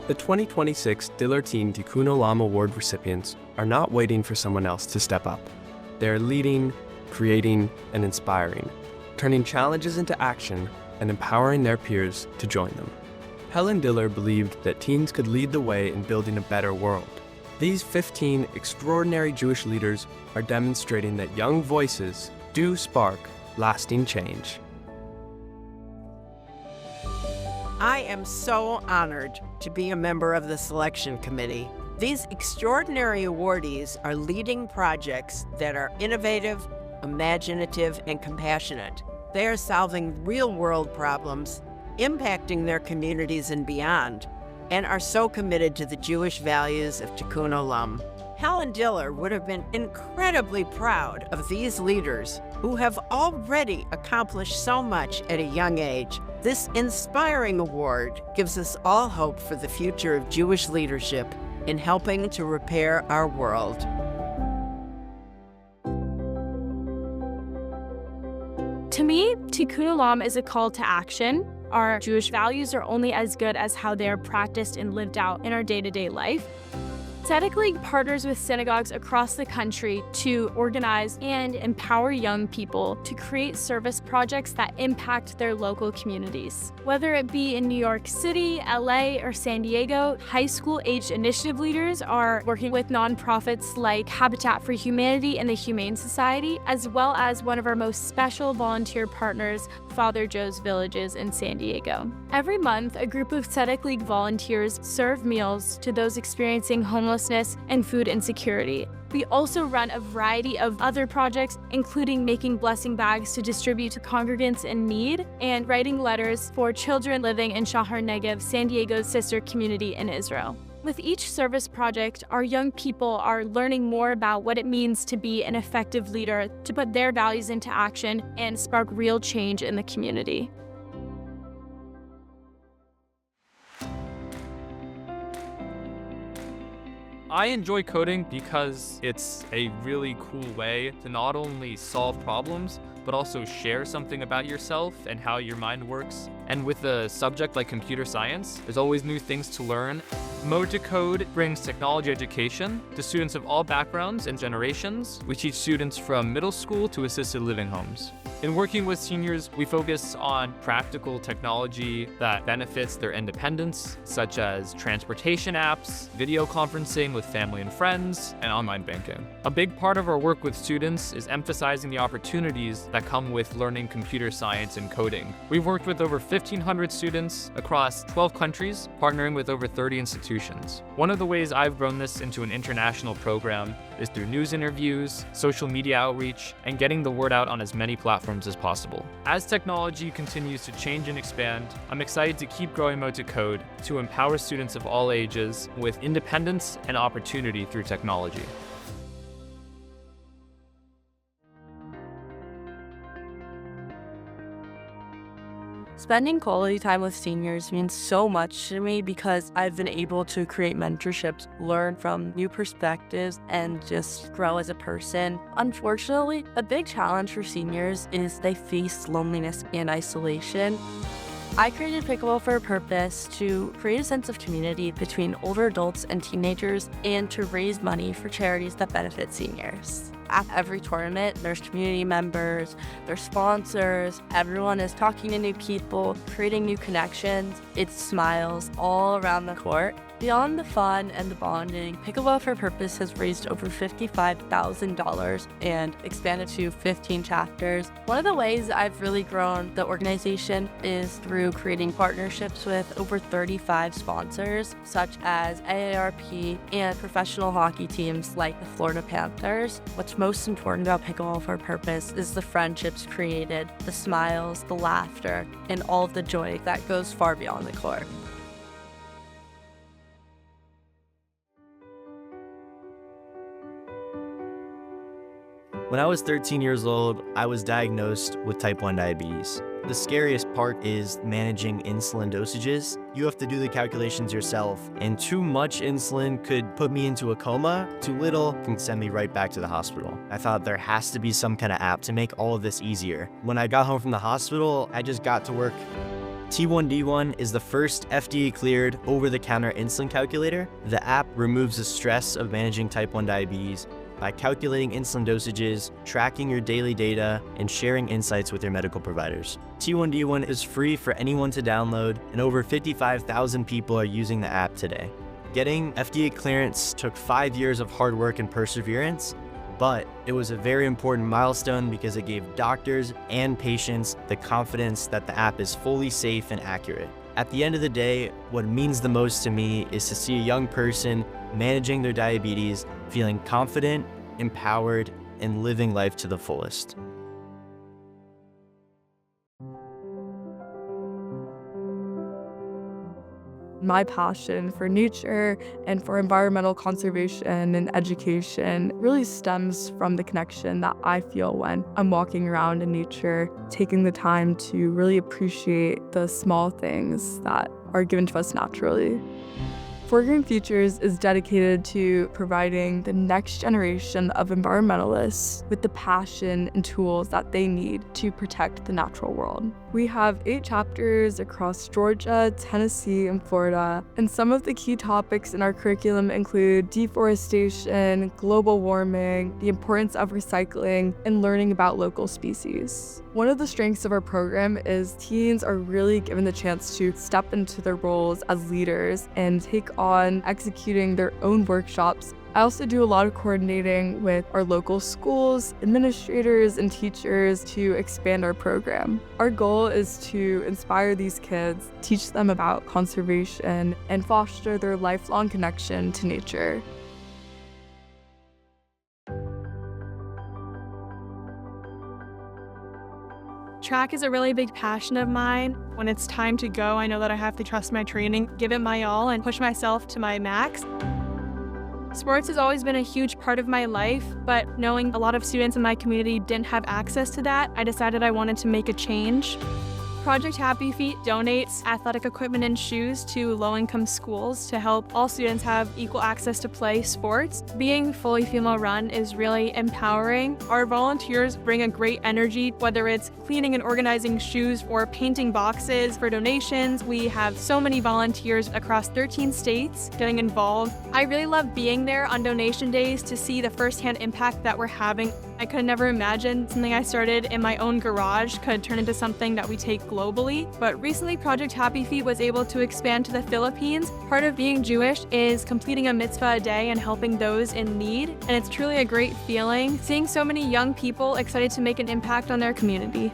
The 2026 Diller Teen Tikkun Olam Award recipients are not waiting for someone else to step up. They are leading, creating, and inspiring, turning challenges into action and empowering their peers to join them. Helen Diller believed that teens could lead the way in building a better world. These 15 extraordinary Jewish leaders are demonstrating that young voices do spark lasting change. I am so honored to be a member of the selection committee. These extraordinary awardees are leading projects that are innovative, imaginative, and compassionate. They are solving real-world problems, impacting their communities and beyond, and are so committed to the Jewish values of Tikkun Olam. Helen Diller would have been incredibly proud of these leaders who have already accomplished so much at a young age. This inspiring award gives us all hope for the future of Jewish leadership in helping to repair our world. To me, Tikkun Olam is a call to action. Our Jewish values are only as good as how they are practiced and lived out in our day-to-day life. Tzedek League partners with synagogues across the country to organize and empower young people to create service projects that impact their local communities. Whether it be in New York City, LA, or San Diego, high school-aged initiative leaders are working with nonprofits like Habitat for Humanity and the Humane Society, as well as one of our most special volunteer partners, Father Joe's Villages in San Diego. Every month, a group of Tzedek League volunteers serve meals to those experiencing homelessness and food insecurity. We also run a variety of other projects, including making blessing bags to distribute to congregants in need and writing letters for children living in Shahar Negev, San Diego's sister community in Israel. With each service project, our young people are learning more about what it means to be an effective leader, to put their values into action, and spark real change in the community. I enjoy coding because it's a really cool way to not only solve problems, but also share something about yourself and how your mind works. And with a subject like computer science, there's always new things to learn. Mode to Code brings technology education to students of all backgrounds and generations. We teach students from middle school to assisted living homes. In working with seniors, we focus on practical technology that benefits their independence, such as transportation apps, video conferencing with family and friends, and online banking. A big part of our work with students is emphasizing the opportunities that come with learning computer science and coding. We've worked with over 1,500 students across 12 countries, partnering with over 30 institutions. One of the ways I've grown this into an international program is through news interviews, social media outreach, and getting the word out on as many platforms as possible. As technology continues to change and expand, I'm excited to keep growing Mode to Code to empower students of all ages with independence and opportunity through technology. Spending quality time with seniors means so much to me because I've been able to create mentorships, learn from new perspectives, and just grow as a person. Unfortunately, a big challenge for seniors is they face loneliness and isolation. I created Pickleball for a purpose to create a sense of community between older adults and teenagers and to raise money for charities that benefit seniors. At every tournament, there's community members, there's sponsors, everyone is talking to new people, creating new connections. It's smiles all around the court. Beyond the fun and the bonding, Pickleball for a Purpose has raised over $55,000 and expanded to 15 chapters. One of the ways I've really grown the organization is through creating partnerships with over 35 sponsors, such as AARP and professional hockey teams like the Florida Panthers. What's most important about Pickleball for a Purpose is the friendships created, the smiles, the laughter, and all of the joy that goes far beyond the court. When I was 13 years old, I was diagnosed with type 1 diabetes. The scariest part is managing insulin dosages. You have to do the calculations yourself, and too much insulin could put me into a coma, too little can send me right back to the hospital. I thought there has to be some kind of app to make all of this easier. When I got home from the hospital, I just got to work. T1D1 is the first FDA-cleared over-the-counter insulin calculator. The app removes the stress of managing type 1 diabetes by calculating insulin dosages, tracking your daily data, and sharing insights with your medical providers. T1D1 is free for anyone to download, and over 55,000 people are using the app today. Getting FDA clearance took 5 years of hard work and perseverance, but it was a very important milestone because it gave doctors and patients the confidence that the app is fully safe and accurate. At the end of the day, what means the most to me is to see a young person managing their diabetes, feeling confident, empowered, and living life to the fullest. My passion for nature and for environmental conservation and education really stems from the connection that I feel when I'm walking around in nature, taking the time to really appreciate the small things that are given to us naturally. For Green Futures is dedicated to providing the next generation of environmentalists with the passion and tools that they need to protect the natural world. We have 8 chapters across Georgia, Tennessee, and Florida, and some of the key topics in our curriculum include deforestation, global warming, the importance of recycling, and learning about local species. One of the strengths of our program is teens are really given the chance to step into their roles as leaders and take on executing their own workshops. I also do a lot of coordinating with our local schools, administrators, and teachers to expand our program. Our goal is to inspire these kids, teach them about conservation, and foster their lifelong connection to nature. Track is a really big passion of mine. When it's time to go, I know that I have to trust my training, give it my all, and push myself to my max. Sports has always been a huge part of my life, but knowing a lot of students in my community didn't have access to that, I decided I wanted to make a change. Project Happy Feet donates athletic equipment and shoes to low-income schools to help all students have equal access to play sports. Being fully female-run is really empowering. Our volunteers bring a great energy, whether it's cleaning and organizing shoes or painting boxes for donations. We have so many volunteers across 13 states getting involved. I really love being there on donation days to see the firsthand impact that we're having. I could never imagine something I started in my own garage could turn into something that we take globally. But recently, Project Happy Feet was able to expand to the Philippines. Part of being Jewish is completing a mitzvah a day and helping those in need. And it's truly a great feeling seeing so many young people excited to make an impact on their community.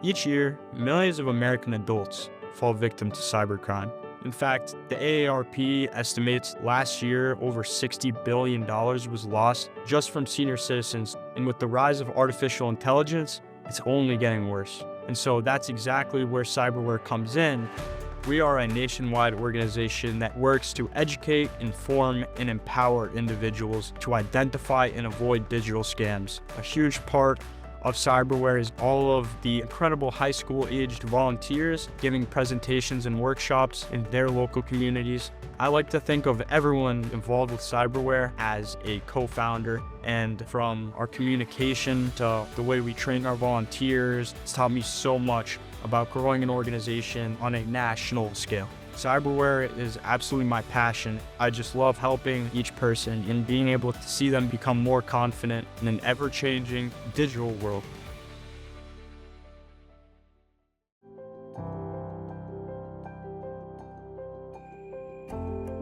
Each year, millions of American adults fall victim to cybercrime. In fact, the AARP estimates last year over $60 billion was lost just from senior citizens. And with the rise of artificial intelligence, it's only getting worse. And so that's exactly where cyberware comes in. We are a nationwide organization that works to educate, inform, and empower individuals to identify and avoid digital scams. A huge part of cyberware is all of the incredible high school aged volunteers giving presentations and workshops in their local communities. I like to think of everyone involved with cyberware as a co-founder, and from our communication to the way we train our volunteers, it's taught me so much about growing an organization on a national scale. Cyberware is absolutely my passion. I just love helping each person and being able to see them become more confident in an ever-changing digital world.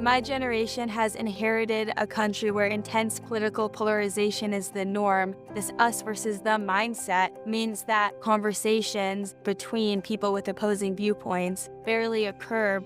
My generation has inherited a country where intense political polarization is the norm. This us versus them mindset means that conversations between people with opposing viewpoints barely occur.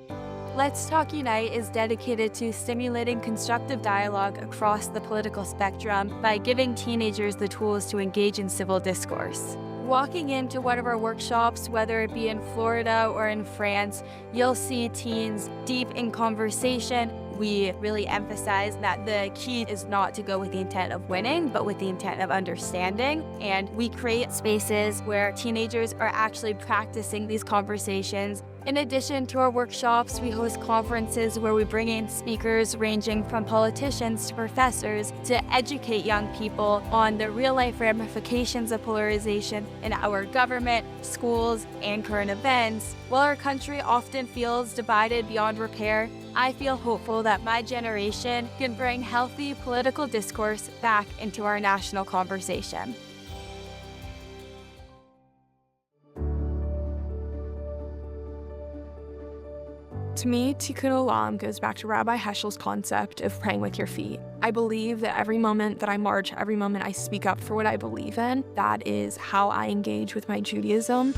Let's Talk Unite is dedicated to stimulating constructive dialogue across the political spectrum by giving teenagers the tools to engage in civil discourse. Walking into one of our workshops, whether it be in Florida or in France, you'll see teens deep in conversation, we really emphasize that the key is not to go with the intent of winning, but with the intent of understanding. And we create spaces where teenagers are actually practicing these conversations. In addition to our workshops, we host conferences where we bring in speakers ranging from politicians to professors to educate young people on the real-life ramifications of polarization in our government, schools, and current events. While our country often feels divided beyond repair, I feel hopeful that my generation can bring healthy political discourse back into our national conversation. To me, Tikkun Olam goes back to Rabbi Heschel's concept of praying with your feet. I believe that every moment that I march, every moment I speak up for what I believe in, that is how I engage with my Judaism.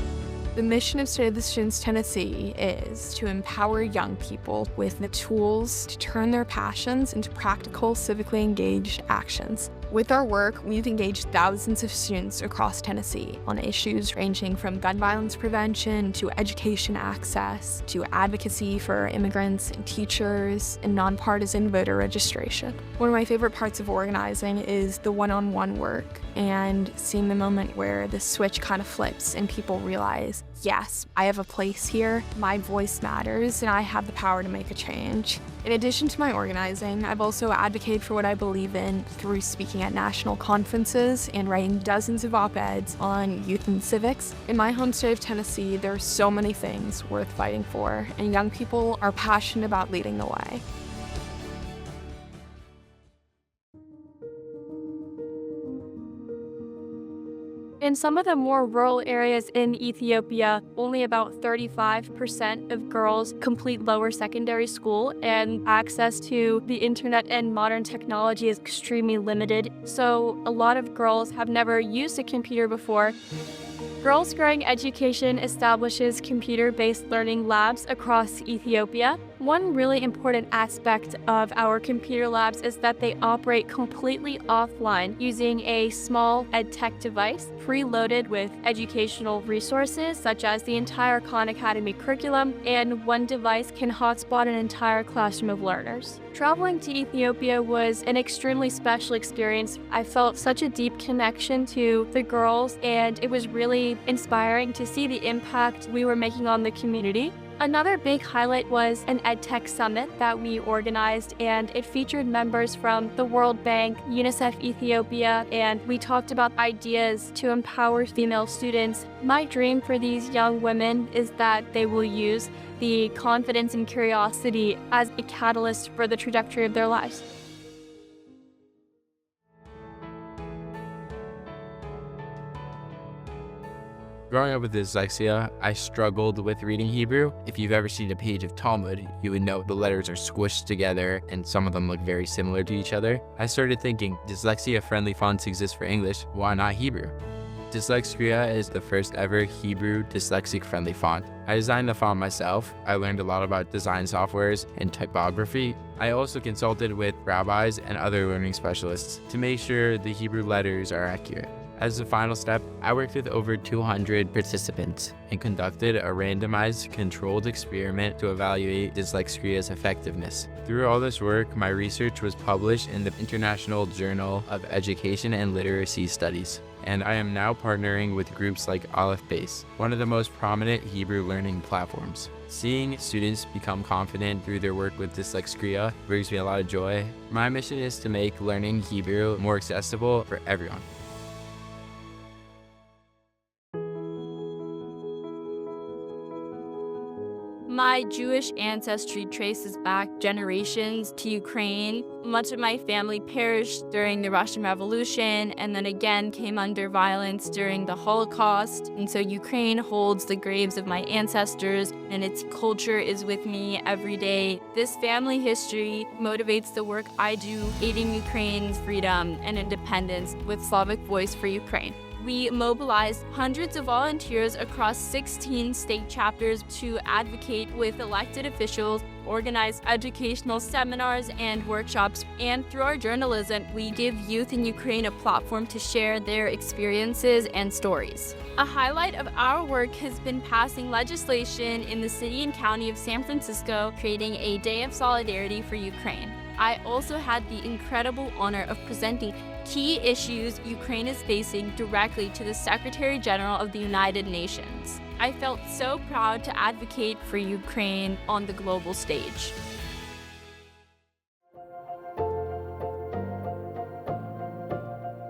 The mission of State of the Students Tennessee is to empower young people with the tools to turn their passions into practical, civically engaged actions. With our work, we've engaged thousands of students across Tennessee on issues ranging from gun violence prevention to education access to advocacy for immigrants and teachers and nonpartisan voter registration. One of my favorite parts of organizing is the one-on-one work and seeing the moment where the switch kind of flips and people realize, yes, I have a place here, my voice matters, and I have the power to make a change. In addition to my organizing, I've also advocated for what I believe in through speaking at national conferences and writing dozens of op-eds on youth and civics. In my home state of Tennessee, there are so many things worth fighting for, and young people are passionate about leading the way. In some of the more rural areas in Ethiopia, only about 35% of girls complete lower secondary school, and access to the internet and modern technology is extremely limited. So a lot of girls have never used a computer before. Girls Growing Education establishes computer-based learning labs across Ethiopia. One really important aspect of our computer labs is that they operate completely offline using a small EdTech device preloaded with educational resources such as the entire Khan Academy curriculum, and one device can hotspot an entire classroom of learners. Traveling to Ethiopia was an extremely special experience. I felt such a deep connection to the girls, and it was really inspiring to see the impact we were making on the community. Another big highlight was an EdTech Summit that we organized, and it featured members from the World Bank, UNICEF Ethiopia, and we talked about ideas to empower female students. My dream for these young women is that they will use the confidence and curiosity as a catalyst for the trajectory of their lives. Growing up with dyslexia, I struggled with reading Hebrew. If you've ever seen a page of Talmud, you would know the letters are squished together and some of them look very similar to each other. I started thinking, dyslexia-friendly fonts exist for English, why not Hebrew? Dyslexia is the first ever Hebrew dyslexic-friendly font. I designed the font myself. I learned a lot about design softwares and typography. I also consulted with rabbis and other learning specialists to make sure the Hebrew letters are accurate. As the final step, I worked with over 200 participants and conducted a randomized controlled experiment to evaluate dyslexia's effectiveness. Through all this work, my research was published in the International Journal of Education and Literacy Studies, and I am now partnering with groups like Aleph Base, one of the most prominent Hebrew learning platforms. Seeing students become confident through their work with dyslexia brings me a lot of joy. My mission is to make learning Hebrew more accessible for everyone. My Jewish ancestry traces back generations to Ukraine. Much of my family perished during the Russian Revolution and then again came under violence during the Holocaust. And so Ukraine holds the graves of my ancestors, and its culture is with me every day. This family history motivates the work I do, aiding Ukraine's freedom and independence with Slavic Voice for Ukraine. we mobilized hundreds of volunteers across 16 state chapters to advocate with elected officials, organize educational seminars and workshops, and through our journalism, we give youth in Ukraine a platform to share their experiences and stories. A highlight of our work has been passing legislation in the city and county of San Francisco, creating a Day of Solidarity for Ukraine. I also had the incredible honor of presenting key issues Ukraine is facing directly to the Secretary General of the United Nations. I felt so proud to advocate for Ukraine on the global stage.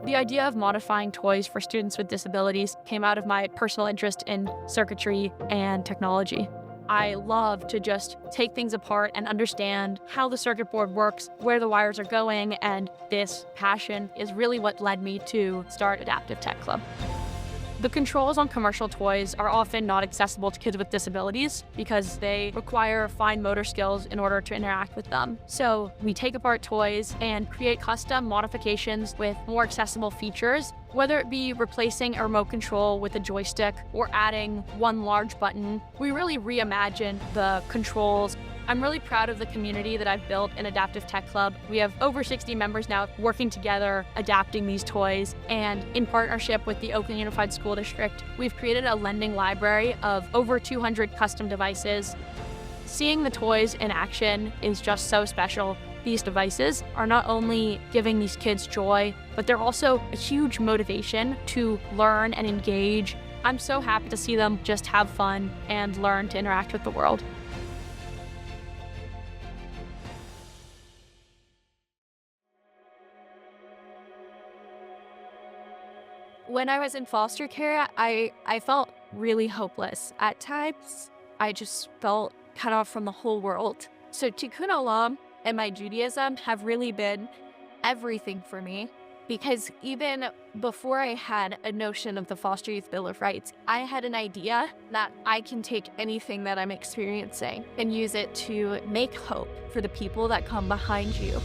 The idea of modifying toys for students with disabilities came out of my personal interest in circuitry and technology. I love to just take things apart and understand how the circuit board works, where the wires are going, and this passion is really what led me to start Adaptive Tech Club. The controls on commercial toys are often not accessible to kids with disabilities because they require fine motor skills in order to interact with them. So we take apart toys and create custom modifications with more accessible features, whether it be replacing a remote control with a joystick or adding one large button. We really reimagine the controls. I'm really proud of the community that I've built in Adaptive Tech Club. We have over 60 members now working together, adapting these toys, and in partnership with the Oakland Unified School District, we've created a lending library of over 200 custom devices. Seeing the toys in action is just so special. These devices are not only giving these kids joy, but they're also a huge motivation to learn and engage. I'm so happy to see them just have fun and learn to interact with the world. When I was in foster care, I felt really hopeless. At times, I just felt cut off from the whole world. So Tikkun Olam and my Judaism have really been everything for me, because even before I had a notion of the Foster Youth Bill of Rights, I had an idea that I can take anything that I'm experiencing and use it to make hope for the people that come behind you.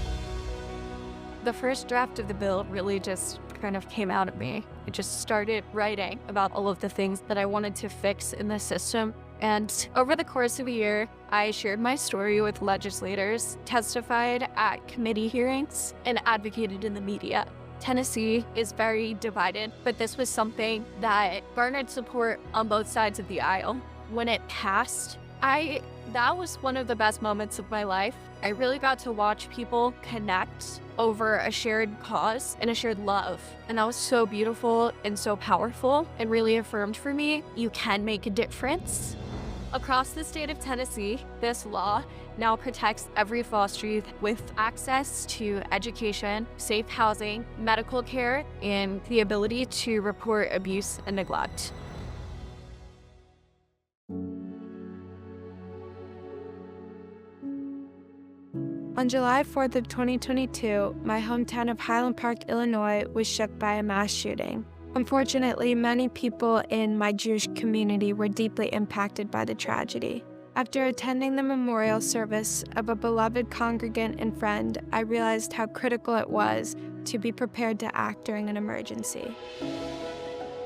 The first draft of the bill really just kind of came out of me. I just started writing about all of the things that I wanted to fix in the system. And over the course of a year, I shared my story with legislators, testified at committee hearings, and advocated in the media. Tennessee is very divided, but this was something that garnered support on both sides of the aisle. When it passed, that was one of the best moments of my life. I really got to watch people connect over a shared cause and a shared love. And that was so beautiful and so powerful and really affirmed for me, you can make a difference. Across the state of Tennessee, this law now protects every foster youth with access to education, safe housing, medical care, and the ability to report abuse and neglect. On July 4th of 2022, my hometown of Highland Park, Illinois, was shook by a mass shooting. Unfortunately, many people in my Jewish community were deeply impacted by the tragedy. After attending the memorial service of a beloved congregant and friend, I realized how critical it was to be prepared to act during an emergency.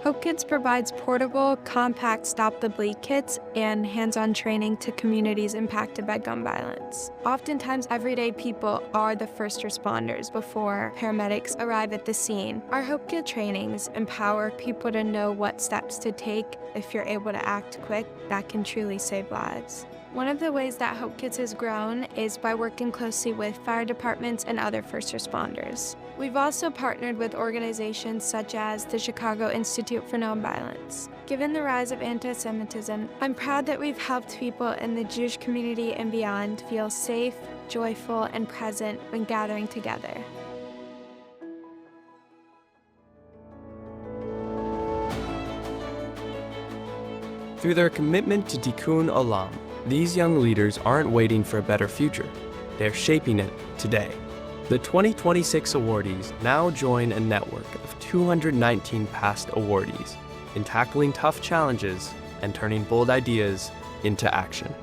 Hope Kids provides portable, compact Stop the Bleed kits and hands-on training to communities impacted by gun violence. Oftentimes, everyday people are the first responders before paramedics arrive at the scene. Our Hope Kid trainings empower people to know what steps to take if you're able to act quick. That can truly save lives. One of the ways that Hope Kids has grown is by working closely with fire departments and other first responders. We've also partnered with organizations such as the Chicago Institute for Nonviolence. Given the rise of anti-Semitism, I'm proud that we've helped people in the Jewish community and beyond feel safe, joyful, and present when gathering together. Through their commitment to Tikkun Olam, these young leaders aren't waiting for a better future. They're shaping it today. The 2026 awardees now join a network of 219 past awardees in tackling tough challenges and turning bold ideas into action.